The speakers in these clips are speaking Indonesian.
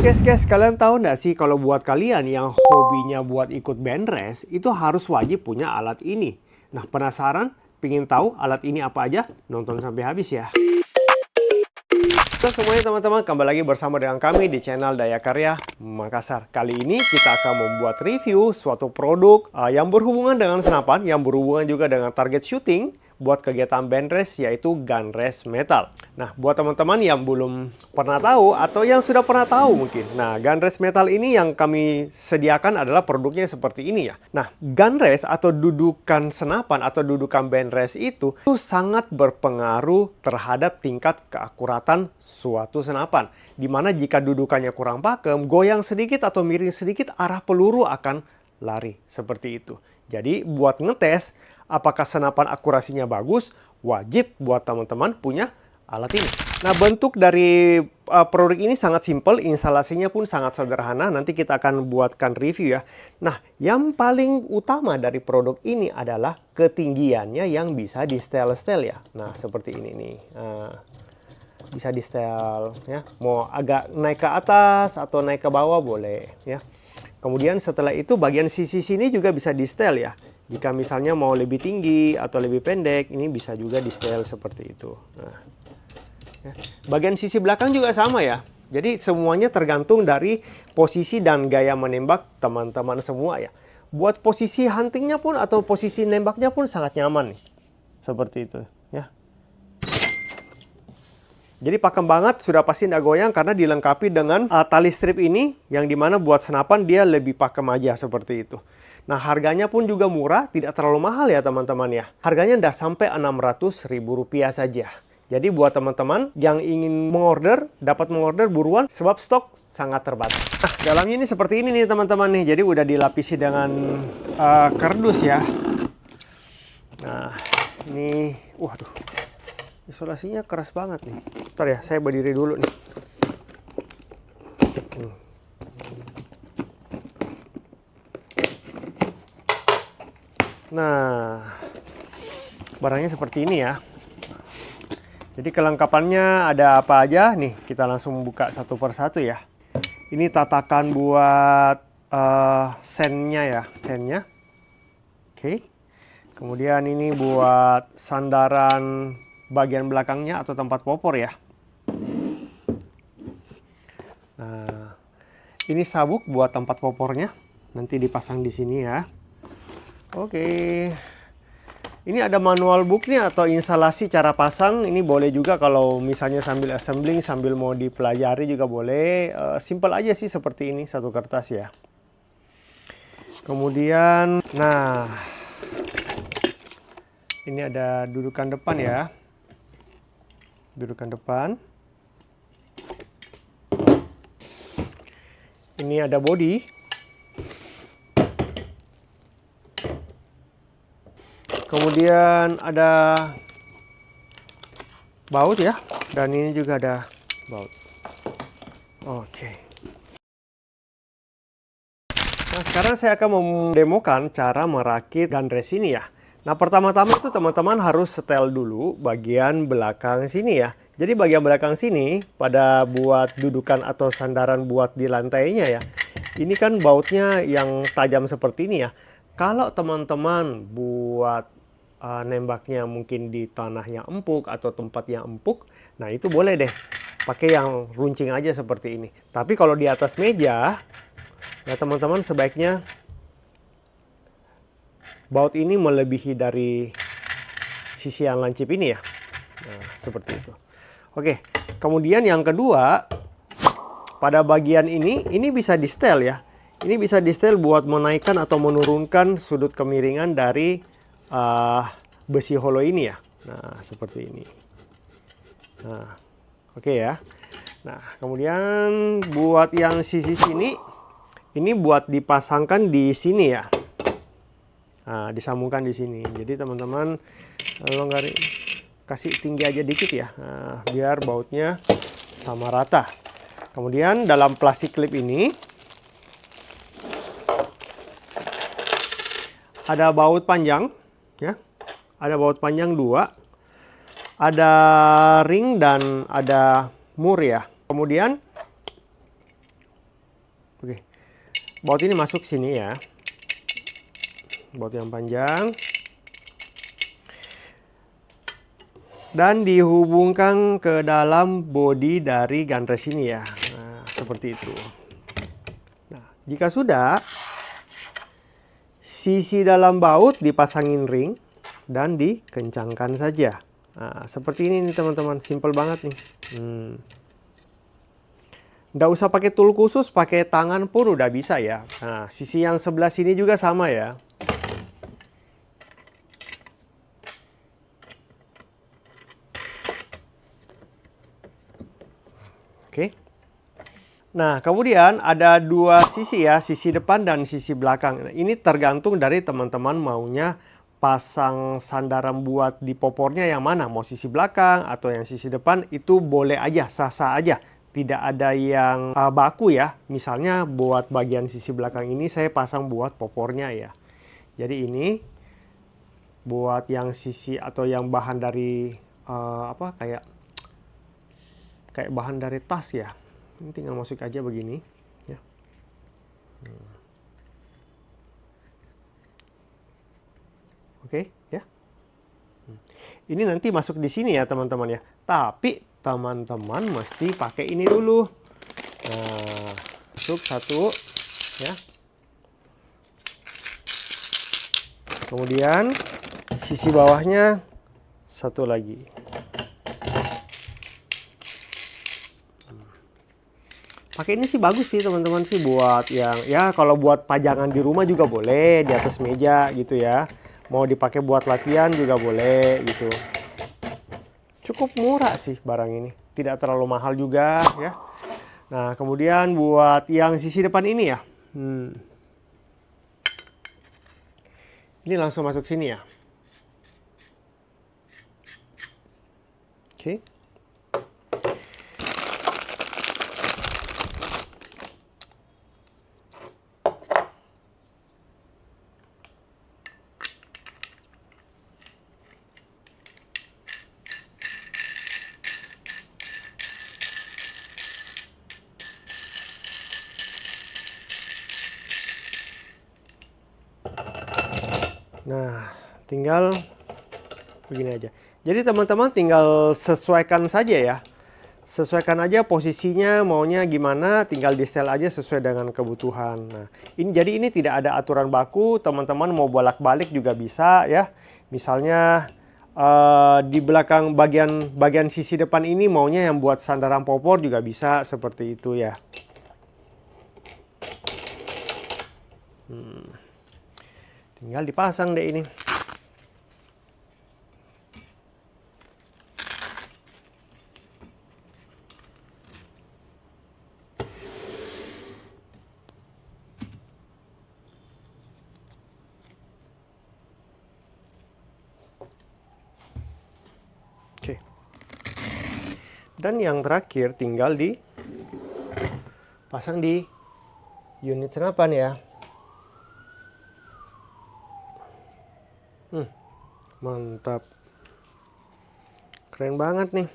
Guys, kalian tahu nggak sih kalau buat kalian yang hobinya buat ikut band race, itu harus wajib punya alat ini. Nah, penasaran? Pingin tahu alat ini apa aja? Nonton sampai habis ya. Halo semuanya teman-teman, kembali lagi bersama dengan kami di channel Daya Karya Makassar. Kali ini kita akan membuat review suatu produk yang berhubungan dengan senapan, yang berhubungan juga dengan target shooting buat kegiatan band race, yaitu gun race metal. Nah, buat teman-teman yang belum pernah tahu atau yang sudah pernah tahu mungkin. Nah, gun race metal ini yang kami sediakan adalah produknya seperti ini ya. Nah, gun race atau dudukan senapan atau dudukan band race itu sangat berpengaruh terhadap tingkat keakuratan suatu senapan. Dimana jika dudukannya kurang pakem, goyang sedikit atau miring sedikit, arah peluru akan lari seperti itu. Jadi buat ngetes apakah senapan akurasinya bagus, wajib buat teman-teman punya alat ini. Nah, bentuk dari produk ini sangat simpel, instalasinya pun sangat sederhana. Nanti kita akan buatkan review ya. Nah, yang paling utama dari produk ini adalah ketinggiannya yang bisa di setel-setel ya. Nah, seperti ini nih. Bisa di setel ya. Mau agak naik ke atas atau naik ke bawah boleh ya. Kemudian setelah itu bagian sisi sini juga bisa di setel ya. Jika misalnya mau lebih tinggi atau lebih pendek, ini bisa juga di setel seperti itu. Nah, ya. Bagian sisi belakang juga sama ya. Jadi semuanya tergantung dari posisi dan gaya menembak teman-teman semua ya. Buat posisi huntingnya pun atau posisi nembaknya pun sangat nyaman nih. Seperti itu ya. Jadi pakem banget, sudah pasti nggak goyang karena dilengkapi dengan tali strip ini yang dimana buat senapan dia lebih pakem aja seperti itu. Nah, harganya pun juga murah, tidak terlalu mahal ya teman-teman ya. Harganya udah sampai Rp600.000 saja. Jadi buat teman-teman yang ingin mengorder, dapat mengorder buruan sebab stok sangat terbatas. Nah, dalamnya ini seperti ini nih teman-teman nih. Jadi udah dilapisi dengan kardus ya. Nah, ini waduh. Isolasinya keras banget nih. Bentar ya, saya berdiri dulu nih. Nah, barangnya seperti ini ya. Jadi kelengkapannya ada apa aja? Nih, kita langsung buka satu persatu ya. Ini tatakan buat sennya ya, sennya. Oke. Kemudian ini buat sandaran bagian belakangnya atau tempat popor ya. Nah, ini sabuk buat tempat popornya. Nanti dipasang di sini ya. Oke. Ini ada manual booknya atau instalasi cara pasang. Ini boleh juga kalau misalnya sambil assembling, sambil mau dipelajari juga boleh. Simple aja sih seperti ini, satu kertas ya. Kemudian, nah, ini ada dudukan depan ya. Dudukan depan. Ini ada body. Kemudian ada baut ya. Dan ini juga ada baut. Oke. Nah, sekarang saya akan mendemokan cara merakit gun race ini ya. Nah, pertama-tama itu teman-teman harus setel dulu bagian belakang sini ya. Jadi bagian belakang sini pada buat dudukan atau sandaran buat di lantainya ya. Ini kan bautnya yang tajam seperti ini ya. Kalau teman-teman buat nembaknya mungkin di tanah yang empuk atau tempat yang empuk, nah itu boleh deh pakai yang runcing aja seperti ini. Tapi kalau di atas meja, ya teman-teman sebaiknya baut ini melebihi dari sisi yang lancip ini ya. Nah, seperti itu. Oke, kemudian yang kedua, pada bagian ini bisa di setel ya. Ini bisa di setel buat menaikkan atau menurunkan sudut kemiringan dari besi hollow ini ya. Nah, seperti ini. Nah, oke ya. Nah, kemudian buat yang sisi sini, ini buat dipasangkan di sini ya. Nah, disambungkan di sini. Jadi teman-teman longgarin, kasih tinggi aja dikit ya. Nah, biar bautnya sama rata. Kemudian dalam plastik klip ini ada baut panjang ya. Ada baut panjang 2. Ada ring dan ada mur ya. Kemudian Oke, baut ini masuk sini ya. Baut yang panjang. Dan dihubungkan ke dalam bodi dari gunrest ini ya. Nah, seperti itu. Nah, jika sudah, sisi dalam baut dipasangin ring dan dikencangkan saja. Nah, seperti ini nih teman-teman, simple banget nih. Nggak usah pakai tool khusus, pakai tangan pun udah bisa ya. Nah, sisi yang sebelah sini juga sama ya. Oke. Nah, kemudian ada dua sisi ya, sisi depan dan sisi belakang. Nah, ini tergantung dari teman-teman maunya pasang sandaran buat di popornya yang mana. Mau sisi belakang atau yang sisi depan, itu boleh aja, sah-sah aja. Tidak ada yang baku ya. Misalnya buat bagian sisi belakang ini saya pasang buat popornya ya. Jadi ini buat yang sisi atau yang bahan dari kayak bahan dari tas ya. Ini tinggal masuk aja begini ya. Oke ya. Ini nanti masuk di sini ya teman-teman ya. Tapi teman-teman mesti pakai ini dulu. Nah, masuk satu ya. Kemudian sisi bawahnya satu lagi. Pakai ini sih bagus sih teman-teman sih buat yang ya kalau buat pajangan di rumah juga boleh, di atas meja gitu ya. Mau dipakai buat latihan juga boleh gitu. Cukup murah sih barang ini, tidak terlalu mahal juga ya. Nah, kemudian buat yang sisi depan ini ya. Ini langsung masuk sini ya. Oke. Nah, tinggal begini aja. Jadi teman-teman tinggal sesuaikan saja ya. Sesuaikan aja posisinya maunya gimana, tinggal di setel aja sesuai dengan kebutuhan. Nah, jadi ini tidak ada aturan baku, teman-teman mau bolak-balik juga bisa ya. Misalnya di belakang bagian sisi depan ini maunya yang buat sandaran popor juga bisa seperti itu ya. Tinggal dipasang deh ini. Oke. Dan yang terakhir tinggal dipasang di unit senapan ya. Mantap. Keren banget nih.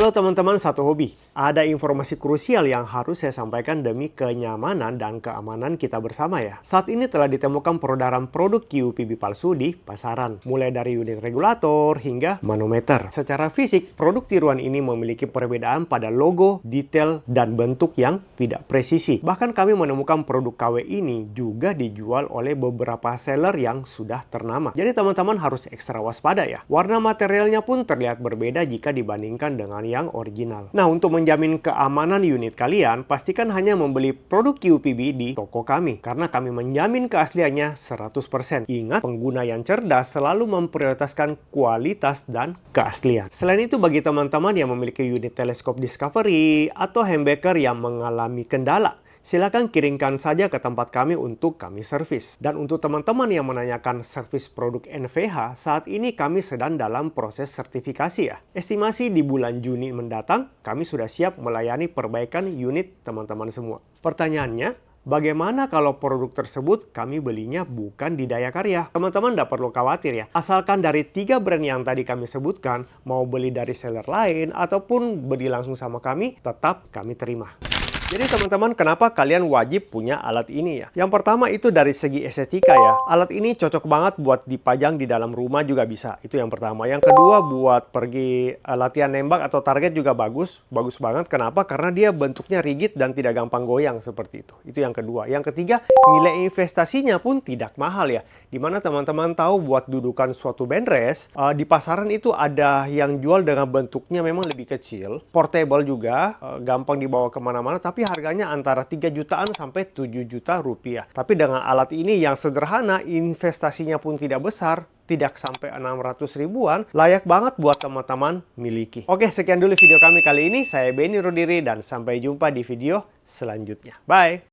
Halo teman-teman satu hobi, ada informasi krusial yang harus saya sampaikan demi kenyamanan dan keamanan kita bersama ya. Saat ini telah ditemukan peredaran produk QPB palsu di pasaran, mulai dari unit regulator hingga manometer. Secara fisik, produk tiruan ini memiliki perbedaan pada logo, detail, dan bentuk yang tidak presisi. Bahkan kami menemukan produk KW ini juga dijual oleh beberapa seller yang sudah ternama. Jadi teman-teman harus ekstra waspada ya. Warna materialnya pun terlihat berbeda jika dibandingkan dengan yang original. Nah, untuk menjamin keamanan unit kalian, pastikan hanya membeli produk QPB di toko kami, karena kami menjamin keasliannya 100%. Ingat, pengguna yang cerdas selalu memprioritaskan kualitas dan keaslian. Selain itu, bagi teman-teman yang memiliki unit teleskop Discovery atau humbucker yang mengalami kendala, silakan kirimkan saja ke tempat kami untuk kami servis. Dan untuk teman-teman yang menanyakan servis produk NVH, saat ini kami sedang dalam proses sertifikasi ya. Estimasi di bulan Juni mendatang, kami sudah siap melayani perbaikan unit teman-teman semua. Pertanyaannya, bagaimana kalau produk tersebut kami belinya bukan di Daya Karya? Teman-teman tidak perlu khawatir ya. Asalkan dari 3 brand yang tadi kami sebutkan, mau beli dari seller lain ataupun beli langsung sama kami, tetap kami terima. Jadi teman-teman, kenapa kalian wajib punya alat ini ya? Yang pertama itu dari segi estetika ya. Alat ini cocok banget buat dipajang di dalam rumah juga bisa. Itu yang pertama. Yang kedua, buat pergi latihan nembak atau target juga bagus. Bagus banget. Kenapa? Karena dia bentuknya rigid dan tidak gampang goyang seperti itu. Itu yang kedua. Yang ketiga, nilai investasinya pun tidak mahal ya. Dimana teman-teman tahu buat dudukan suatu band rest, di pasaran itu ada yang jual dengan bentuknya memang lebih kecil. Portable juga, gampang dibawa kemana-mana. Tapi harganya antara 3 jutaan sampai 7 juta rupiah. Tapi dengan alat ini yang sederhana, investasinya pun tidak besar, tidak sampai 600 ribuan, layak banget buat teman-teman miliki. Oke, sekian dulu video kami kali ini. Saya Benny Rodiri dan sampai jumpa di video selanjutnya. Bye!